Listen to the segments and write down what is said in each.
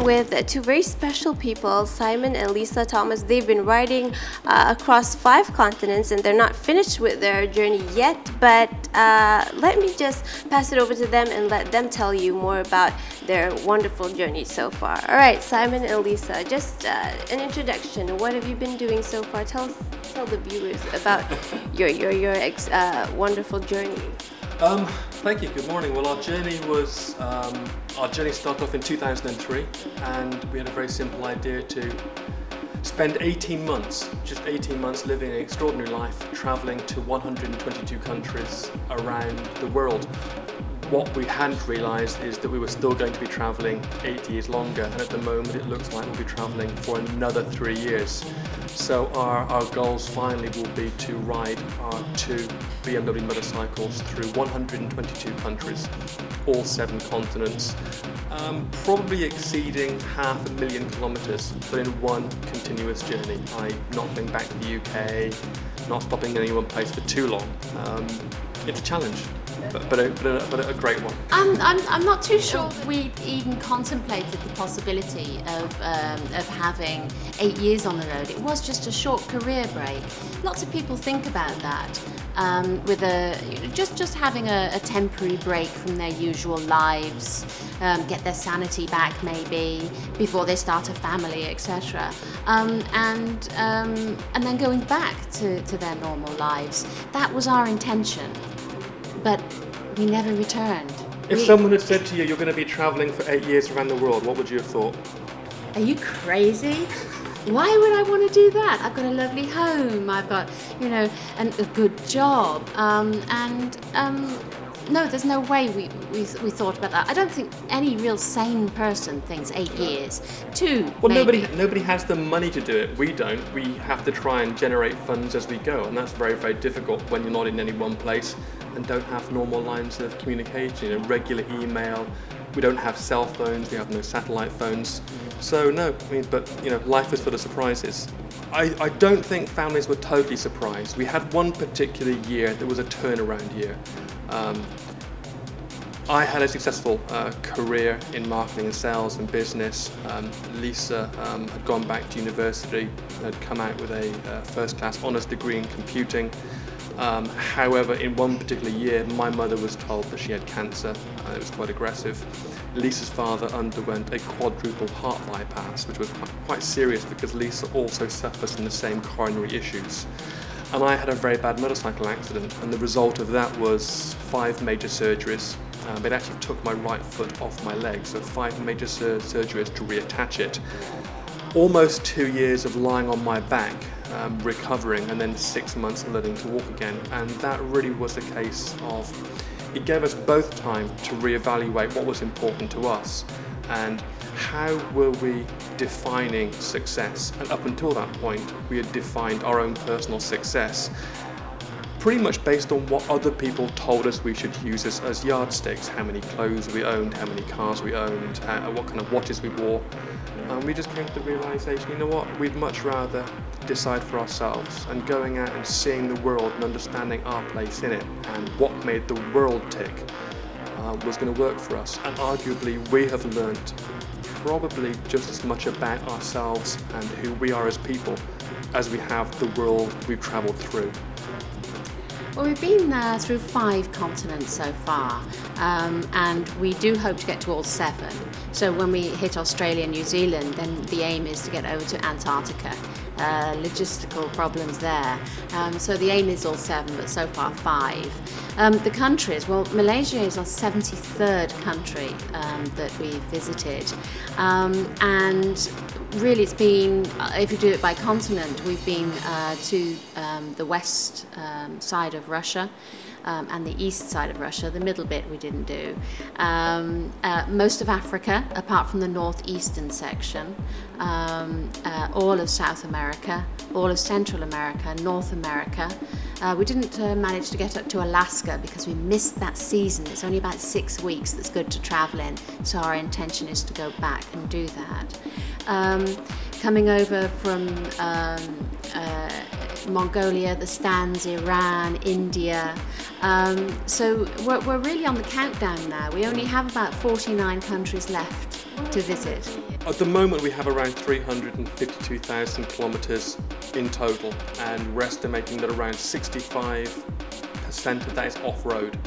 I'm with two very special people, Simon and Lisa Thomas. They've been riding across 5 continents and they're not finished with their journey yet, but let me just pass it over to them and let them tell you more about their wonderful journey so far. Alright, Simon and Lisa, just an introduction. What have you been doing so far? Tell the viewers about your wonderful journey. Thank you. Good morning. Well, our journey started off in 2003, and we had a very simple idea to spend 18 months, just 18 months living an extraordinary life, traveling to 122 countries around the world. What we hadn't realised is that we were still going to be travelling 8 years longer, and at the moment it looks like we'll be travelling for another 3 years. So our goals finally will be to ride our 2 BMW motorcycles through 122 countries, all 7 continents, probably exceeding 500,000 kilometres, but in one continuous journey. Not going back to the UK, not stopping in any one place for too long. It's a challenge, but a great one. I'm not too sure we even contemplated the possibility of having 8 years on the road. It was just a short career break. Lots of people think about that, with just having a temporary break from their usual lives, get their sanity back maybe before they start a family, etc. And then going back to their normal lives. That was our intention. But we never returned. If someone had said to you, you're going to be travelling for 8 years around the world, what would you have thought? Are you crazy? Why would I want to do that? I've got a lovely home, I've got, a good job, no, there's no way we thought about that. I don't think any real sane person thinks 8 years. 2, well, maybe. Nobody has the money to do it. We don't. We have to try and generate funds as we go, and that's very, very difficult when you're not in any one place and don't have normal lines of communication, regular email. We don't have cell phones. We have no satellite phones. So no, but life is full of surprises. I don't think families were totally surprised. We had one particular year that was a turnaround year. I had a successful career in marketing and sales and business. Lisa had gone back to university, had come out with a first-class honours degree in computing. However, in one particular year, my mother was told that she had cancer. It was quite aggressive. Lisa's father underwent a quadruple heart bypass, which was quite serious because Lisa also suffers from the same coronary issues. And I had a very bad motorcycle accident, and the result of that was 5 major surgeries. It actually took my right foot off my leg, so 5 major surgeries to reattach it. Almost 2 years of lying on my back, recovering, and then 6 months learning to walk again. And that really was a case of, it gave us both time to reevaluate what was important to us and how were we defining success. And up until that point, we had defined our own personal success pretty much based on what other people told us we should use as yardsticks, how many clothes we owned, how many cars we owned, what kind of watches we wore. And we just came to the realisation, you know what, we'd much rather decide for ourselves, and going out and seeing the world and understanding our place in it and what made the world tick was going to work for us. And arguably we have learnt probably just as much about ourselves and who we are as people as we have the world we've travelled through. Well, we've been through 5 continents so far, and we do hope to get to all 7. So when we hit Australia and New Zealand, then the aim is to get over to Antarctica. Logistical problems there. So the aim is all 7, but so far 5. The countries, well, Malaysia is our 73rd country that we've visited. And really it's been, if you do it by continent, we've been to the west side of Russia, and the east side of Russia. The middle bit we didn't do. Most of Africa, apart from the northeastern section, all of South America, all of Central America, North America. We didn't manage to get up to Alaska because we missed that season. It's only about 6 weeks that's good to travel in, so our intention is to go back and do that. Coming over from Mongolia, the Stans, Iran, India. So we're really on the countdown now. We only have about 49 countries left to visit? At the moment we have around 352,000 kilometres in total, and we're estimating that around 65% of that is off-road.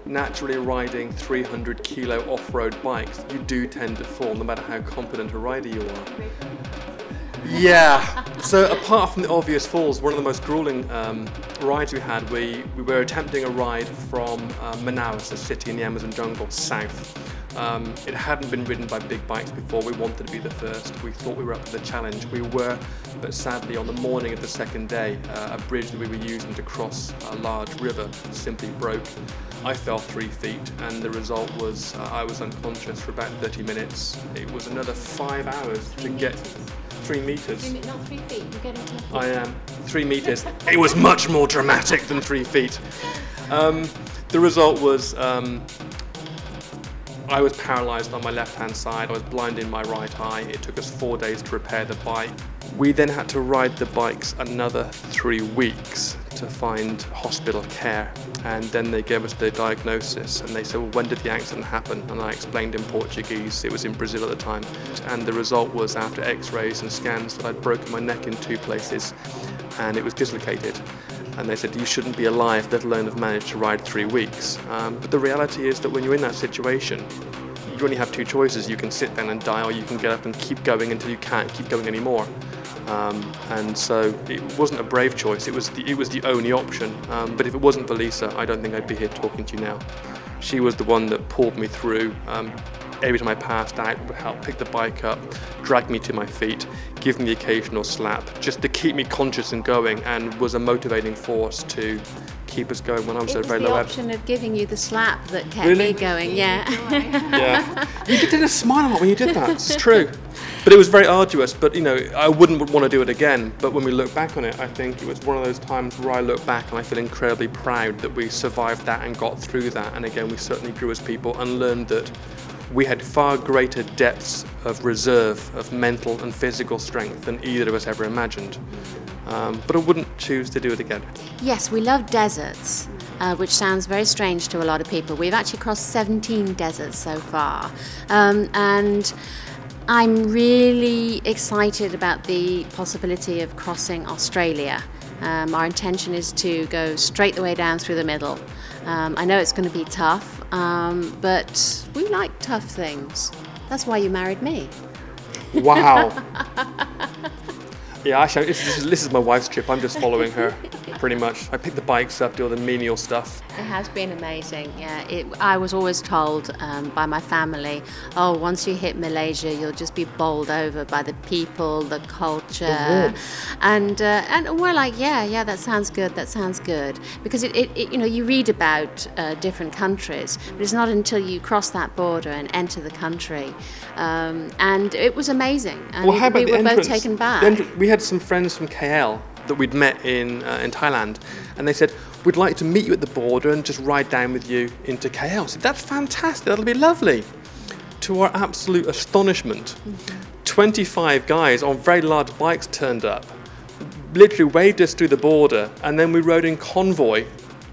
Naturally, riding 300 kilo off-road bikes, you do tend to fall no matter how competent a rider you are. Yeah, so apart from the obvious falls, one of the most grueling rides we had, we were attempting a ride from Manaus, a city in the Amazon jungle, south. It hadn't been ridden by big bikes before. We wanted to be the first. We thought we were up to the challenge. We were, but sadly on the morning of the second day, a bridge that we were using to cross a large river simply broke. I fell 3 feet, and the result was I was unconscious for about 30 minutes. It was another 5 hours to get 3 meters. Not 3 feet, you're getting 10 feet. I am 3 meters. It was much more dramatic than 3 feet. The result was I was paralysed on my left-hand side. I was blind in my right eye. It took us 4 days to repair the bike. We then had to ride the bikes another 3 weeks to find hospital care, and then they gave us the diagnosis, and they said, well, when did the accident happen? And I explained in Portuguese. It was in Brazil at the time, and the result was, after x-rays and scans, that I'd broken my neck in 2 places and it was dislocated. And they said, you shouldn't be alive, let alone have managed to ride 3 weeks. But the reality is that when you're in that situation, you only have 2 choices. You can sit down and die, or you can get up and keep going until you can't keep going anymore. And so it wasn't a brave choice, it was the only option. But if it wasn't for Lisa, I don't think I'd be here talking to you now. She was the one that pulled me through. Every time I passed out, would help pick the bike up, drag me to my feet, give me the occasional slap, just to keep me conscious and going, and was a motivating force to keep us going when I was at very low ebb. It was the option of giving you the slap that kept me going, yeah. Yeah. You did a smile a lot when you did that, it's true. But it was very arduous, but you know, I wouldn't want to do it again. But when we look back on it, I think it was one of those times where I look back and I feel incredibly proud that we survived that and got through that. And again, we certainly grew as people and learned that we had far greater depths of reserve, of mental and physical strength than either of us ever imagined. But I wouldn't choose to do it again. Yes, we love deserts, which sounds very strange to a lot of people. We've actually crossed 17 deserts so far. And I'm really excited about the possibility of crossing Australia. Our intention is to go straight the way down through the middle. I know it's going to be tough, but we like tough things. That's why you married me. Wow. Yeah, actually, this is my wife's trip. I'm just following her, pretty much. I pick the bikes up, do all the menial stuff. It has been amazing, yeah. I was always told by my family, oh, once you hit Malaysia, you'll just be bowled over by the people, the culture. And we're like, yeah, that sounds good, that sounds good. Because you know, you read about different countries, but it's not until you cross that border and enter the country. And it was amazing. And well, how about we were both taken back. We had some friends from KL that we'd met in Thailand, and they said, we'd like to meet you at the border and just ride down with you into KL. I said, that's fantastic, that'll be lovely. To our absolute astonishment, 25 guys on very large bikes turned up, literally waved us through the border, and then we rode in convoy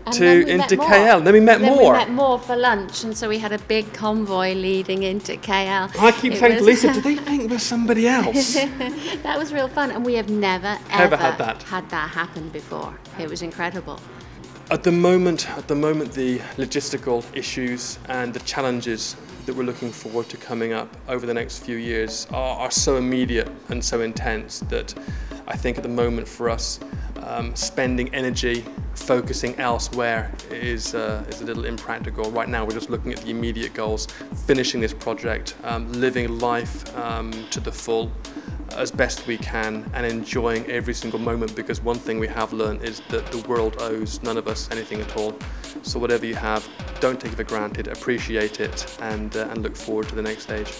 into KL. And then we met more. We met more for lunch, and so we had a big convoy leading into KL. I keep saying to Lisa, do they think we're somebody else? That was real fun, and we have never ever had that happen before. It was incredible. At the moment, the logistical issues and the challenges that we're looking forward to coming up over the next few years are so immediate and so intense that I think at the moment for us, spending energy, focusing elsewhere is a little impractical. Right now we're just looking at the immediate goals, finishing this project, living life to the full as best we can, and enjoying every single moment, because one thing we have learned is that the world owes none of us anything at all. So whatever you have, don't take it for granted, appreciate it, and look forward to the next stage.